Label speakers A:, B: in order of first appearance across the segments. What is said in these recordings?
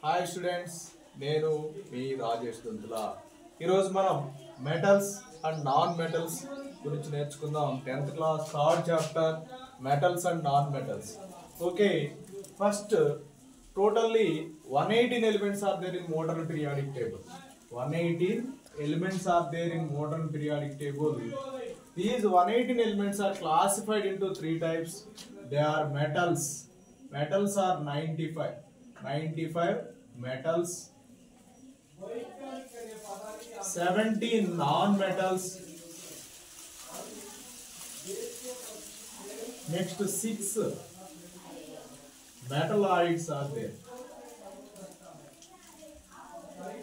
A: Hi students, నేను మీ రాజేష్ దుంతుల. ఈరోజు మనం మెటల్స్ అండ్ నాన్ మెటల్స్ గురించి నేర్చుకుందాం. 10th class third chapter metals and non metals. Okay, first totally 118 elements are there in modern periodic table. 118 elements are there in modern periodic table. These 118 elements are classified into three types. They are metals. Metals are 95 metals, 17 non-metals, next 6 metalloids are there.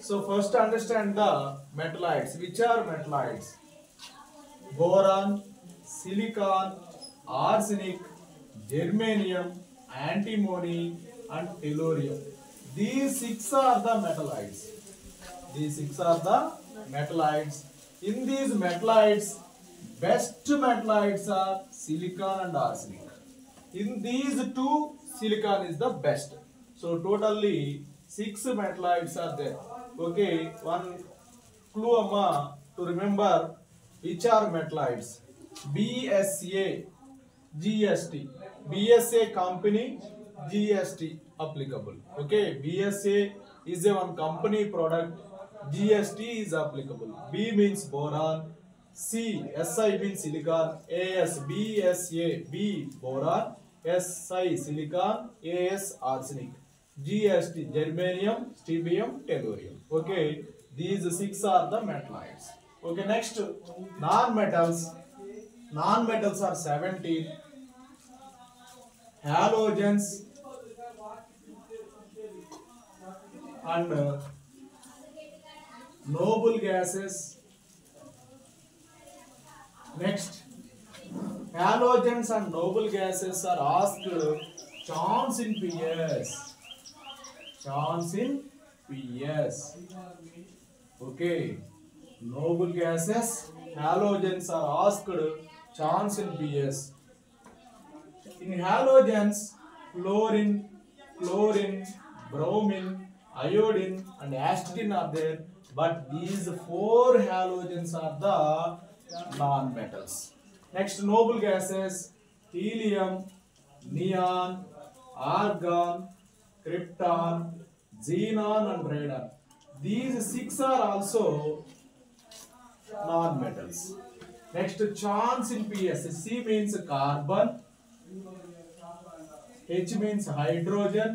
A: So first understand the metalloids. Which are metalloids? Boron, silicon, arsenic, germanium, antimony and tellurium. These 6 are the metalloids. In these metalloids, best metalloids are silicon and arsenic. In these two, silicon is the best. So totally 6 metalloids are there. Okay, one clue amma to remember which are metalloids. BSA, GST. BSA company, GST applicable. Okay, BSA is a one company product. GST is applicable. B means boron. C, Si means silicon. As, BSA, B boron. Si silicon. As arsenic. GST germanium, strontium, tellurium. Okay, these 6 are the metalloids. Okay, next non-metals. Non-metals are 17. Halogens and noble gases. Next, halogens and noble gases are asked chance in PS. Okay, noble gases, halogens are asked chance in PS. In halogens, fluorine, bromine, iodine and acetylene are there, but these 4 halogens are the non-metals. Next, noble gases, helium, neon, argon, krypton, xenon and radon. These 6 are also non-metals. Next, chance in PS. C means carbon, H means hydrogen,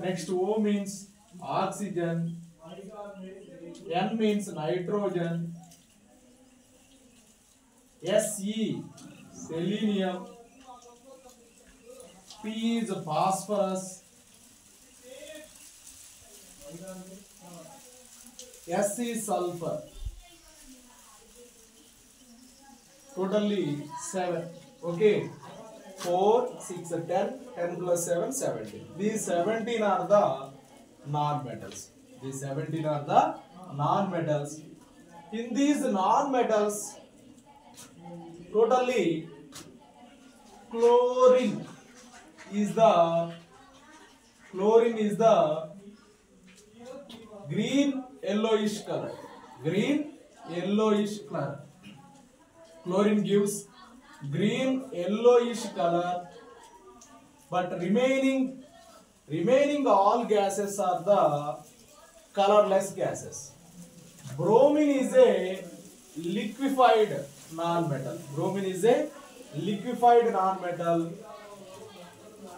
A: next O means oxygen, N means nitrogen, Se selenium, P is phosphorus, S is sulfur. Totally 7. Okay, 4, 6, 10, 10 plus 7, 17. These 17 are the non-metals. In these non-metals, totally chlorine is the green yellowish color. Chlorine gives green yellowish color, but remaining all gases are the colorless gases. Bromine is a liquefied non-metal.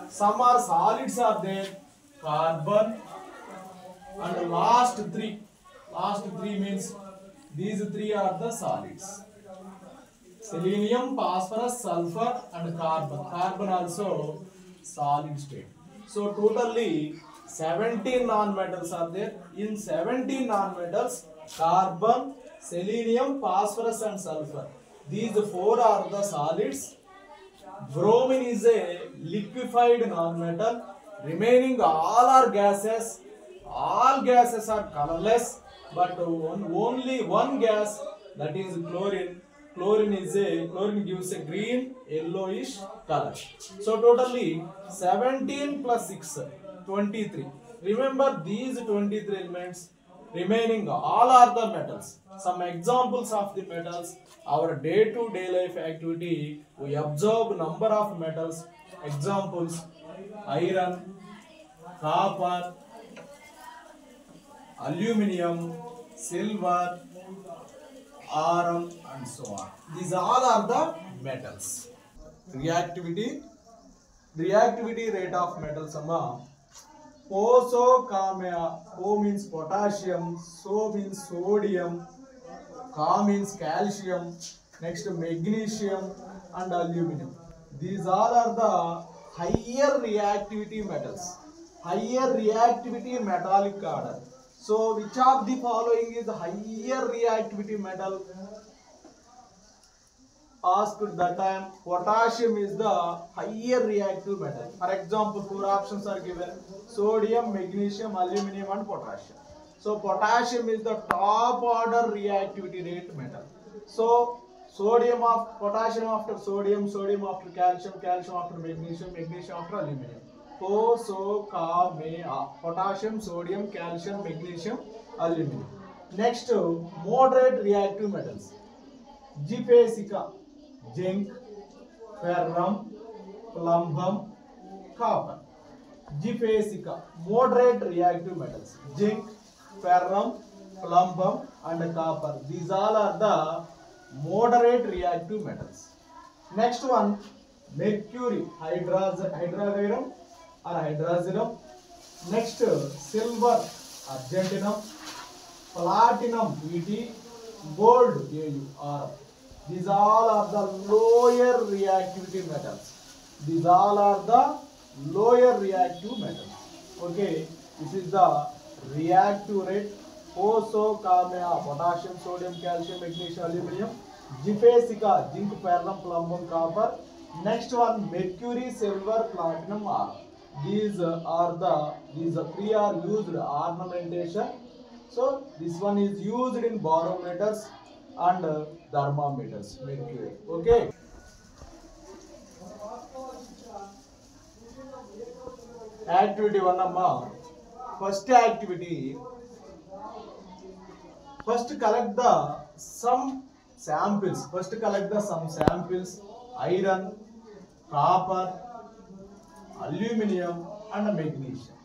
A: Some are solids are there, carbon, and last three means these 3 are the solids. Selenium, phosphorus, sulfur and carbon. Carbon also solid state. So totally 17 non-metals are there. In 17 non-metals, carbon, selenium, phosphorus and sulfur. These 4 are the solids. Bromine is a liquefied non-metal. Remaining all are gases. All gases are colorless, but only one gas, that is chlorine. Chlorine gives a green yellowish color. So totally 17 plus 6, 23. Remember these 23 elements. Remaining all are the metals. Some examples of the metals. Our day-to-day life activity, we observe number of metals. Examples: iron, copper, aluminium, silver, iron, and so on. These all are the metals. Reactivity. Reactivity rate of metals amma. Po means potassium, so means sodium, Ca means calcium, next magnesium and aluminum. These all are the higher reactivity metals. Higher reactivity metallic order. So which of the following is higher reactivity metal? Asked that time. Potassium is the higher reactive metal. For example, 4 options are given: sodium, magnesium, aluminum and potassium. So potassium is the top order reactivity rate metal. So sodium of potassium after sodium, sodium after calcium, calcium after magnesium, magnesium after aluminum. Potassium, sodium, calcium, magnesium, aluminum. Next, moderate reactive metals. Gfasica, zinc, ferrum, plumbum, copper. Gfasica, moderate reactive metals. Zinc, ferrum, plumbum and copper. These all are the moderate reactive metals. Next one, mercury, hydrogen or hydrazine. Next, silver, argentinum, platinum, Et, gold, Au. These all are the lower reactivity metals. These all are the lower reactive metals. Okay, this is the reactive rate. Potassium, sodium, calcium, magnesium, aluminum. Gfasica, zinc, ferrum, plumbum, copper. Next one, mercury, silver, platinum, Ar. These three are used ornamentation. So this one is used in barometers and thermometers. Mercury. Okay. Activity 1 amma. First activity. First collect the some samples. Iron, copper, aluminum and magnesium.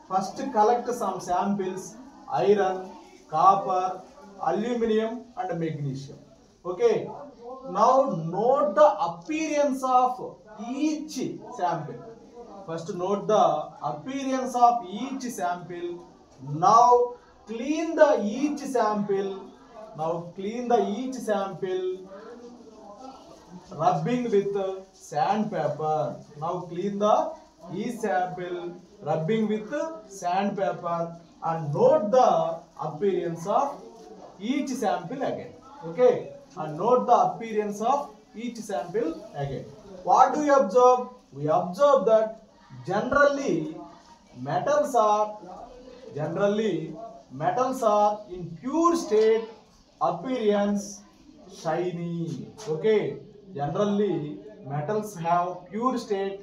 A: First collect some samples. Iron, copper, aluminum and magnesium. Okay. Now note the appearance of each sample. First note the appearance of each sample. Now clean the each sample. Rubbing with sandpaper. Now clean the each sample, rubbing with sandpaper, and note the appearance of each sample again. Okay, and note the appearance of each sample again. What do we observe? We observe that generally metals are in pure state appearance shiny. Okay, generally metals have pure state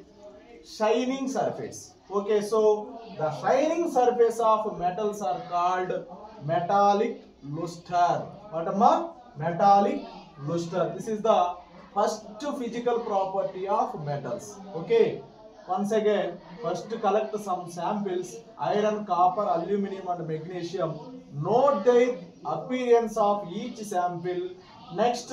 A: shining surface. Okay, so the shining surface of metals are called metallic luster. What am metallic luster? This is the first physical property of metals. Okay, once again, first collect some samples: iron, copper, aluminum and magnesium. Note the appearance of each sample. Next,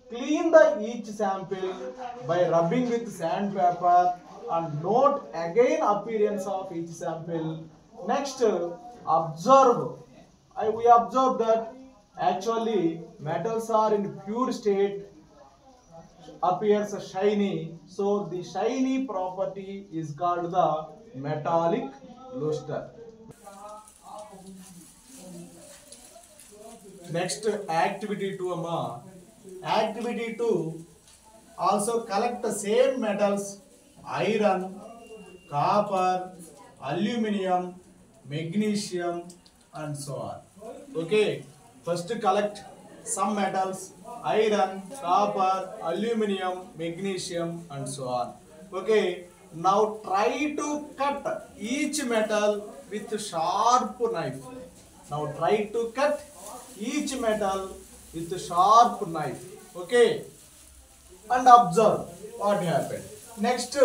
A: clean the each sample by rubbing with sandpaper, and note again appearance of each sample. Next, observe. We observe that actually metals are in pure state, appears shiny. So the shiny property is called the metallic luster. Next, activity 2 amma. Activity 2, also collect the same metals: iron, copper, aluminum, magnesium and so on. Okay, first collect some metals: iron, copper, aluminum, magnesium and so on. Okay, Now try to cut each metal with sharp knife. Now try to cut each metal with sharp knife. Okay. And observe what happened. Next,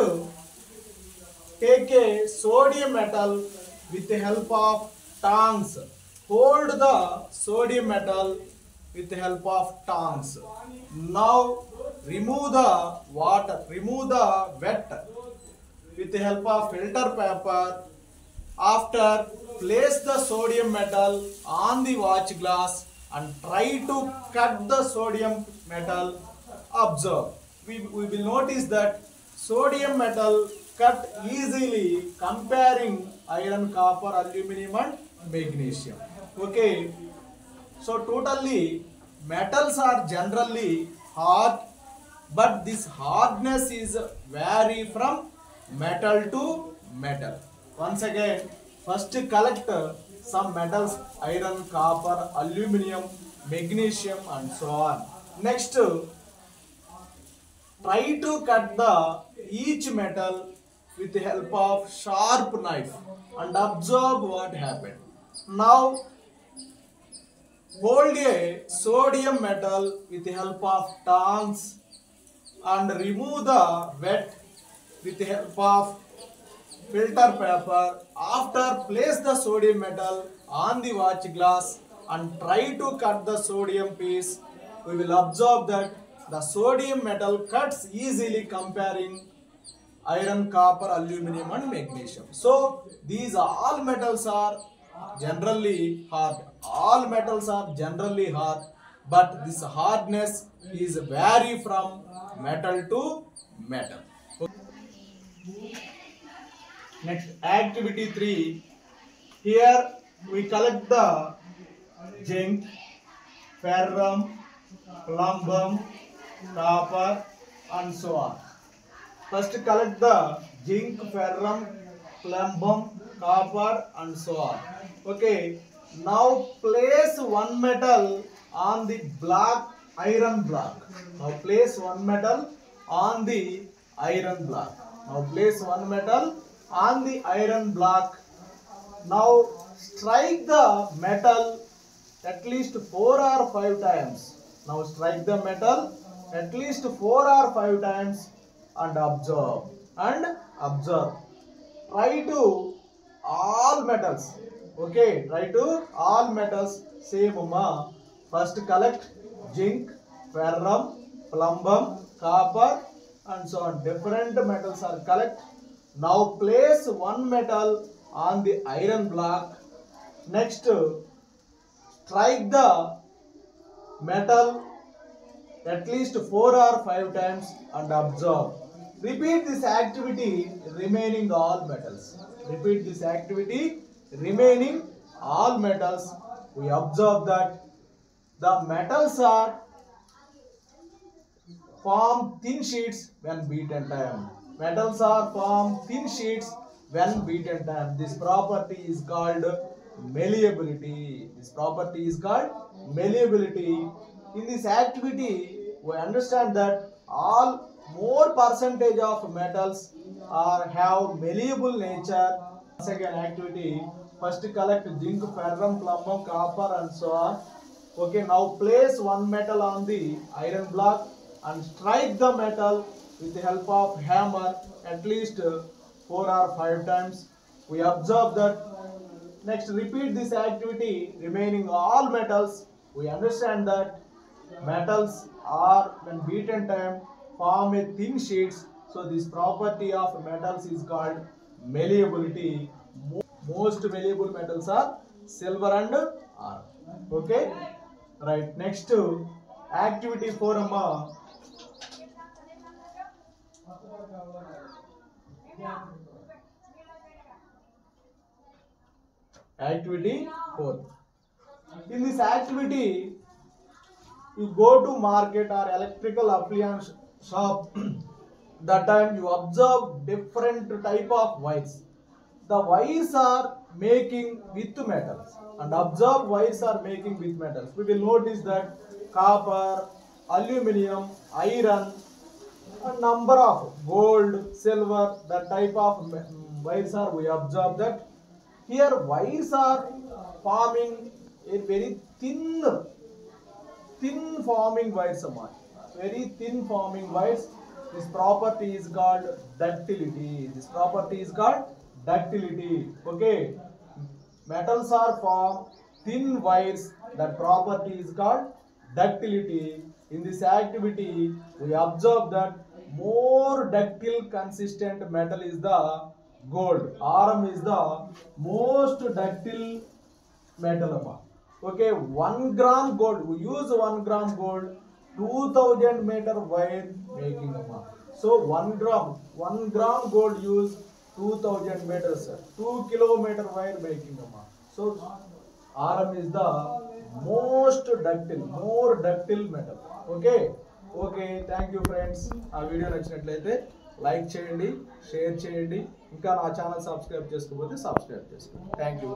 A: take a sodium metal with the help of tongs. Hold the sodium metal with the help of tongs. Now remove the water, remove the wet with the help of filter paper. After, place the sodium metal on the watch glass and try to cut the sodium metal. Observe. We will notice that sodium metal cut easily comparing iron, copper, aluminum and magnesium. Okay. So totally metals are generally hard, but this hardness is vary from metal to metal. Once again, first collect some metals: iron, copper, aluminum, magnesium and so on. Next, try to cut the each metal with the help of sharp knife and observe what happened. Now hold a sodium metal with the help of tongs and remove the wet with the help of filter paper. After, place the sodium metal on the watch glass and try to cut the sodium piece. We will observe that the sodium metal cuts easily comparing iron, copper, aluminum and magnesium. So these all metals are generally hard. All metals are generally hard, but this hardness is vary from metal to metal. Next, activity 3. Here we collect the zinc, ferrum, plumbum, copper and so on. First collect the zinc, ferrum, plumbum, copper and so on. Okay. Now place one metal on the block, iron block. Now place one metal on the iron block. Now place one metal on the iron block. Now strike the metal at least 4 or 5 times. Now strike the metal at least 4 or 5 times and observe. Try to all metals. Okay, try to all metals same. First collect zinc, ferrum, plumbum, copper and so on. Different metals are collect. Now place one metal on the iron block. Next, strike the metal at least 4 or 5 times and observe. Repeat this activity remaining all metals. Repeat this activity remaining all metals. We observe that the metals are form thin sheets when beaten time. Metals are form thin sheets when beaten time. This property is called malleability. This property is called malleability. In this activity, we understand that all more percentage of metals are have malleable nature. Second activity, first collect zinc, ferrum, plumbum, copper and so on. Okay, now place one metal on the iron block and strike the metal with the help of hammer at least 4 or 5 times. We observe that. Next, repeat this activity remaining all metals. We understand that metals are when beaten time form a thin sheets. So this property of metals is called malleability. Most malleable metals are silver and iron. Okay, right. Next, activity 4. Activity 4. In this activity, you go to market or electrical appliance shop. That time you observe different type of wires. The wires are making with metals and observe wires are making with metals. We will notice that copper, aluminum, iron a number of gold, silver, the type of wires are, we observe that here wires are forming a very thin forming wires, very thin forming wires. This property is called ductility. This property is called ductility. Okay, metals are formed thin wires. That property is called ductility. In this activity, we observe that more ductile consistent metal is the gold. Rm is the most ductile metal. Okay, 1 gram gold. We use 1 gram gold, 2000 meter wire making. So 1 gram gold use 2000 meters, 2 kilometer wire making. So Rm is the most ductile, more ductile metal. Okay, okay. Thank you friends. ఆ video నచ్చినట్లయితే like చేయండి, share చేయండి. ఇంకా నా channel subscribe చేసుకోకపోతే subscribe చేసుకోండి. Thank you.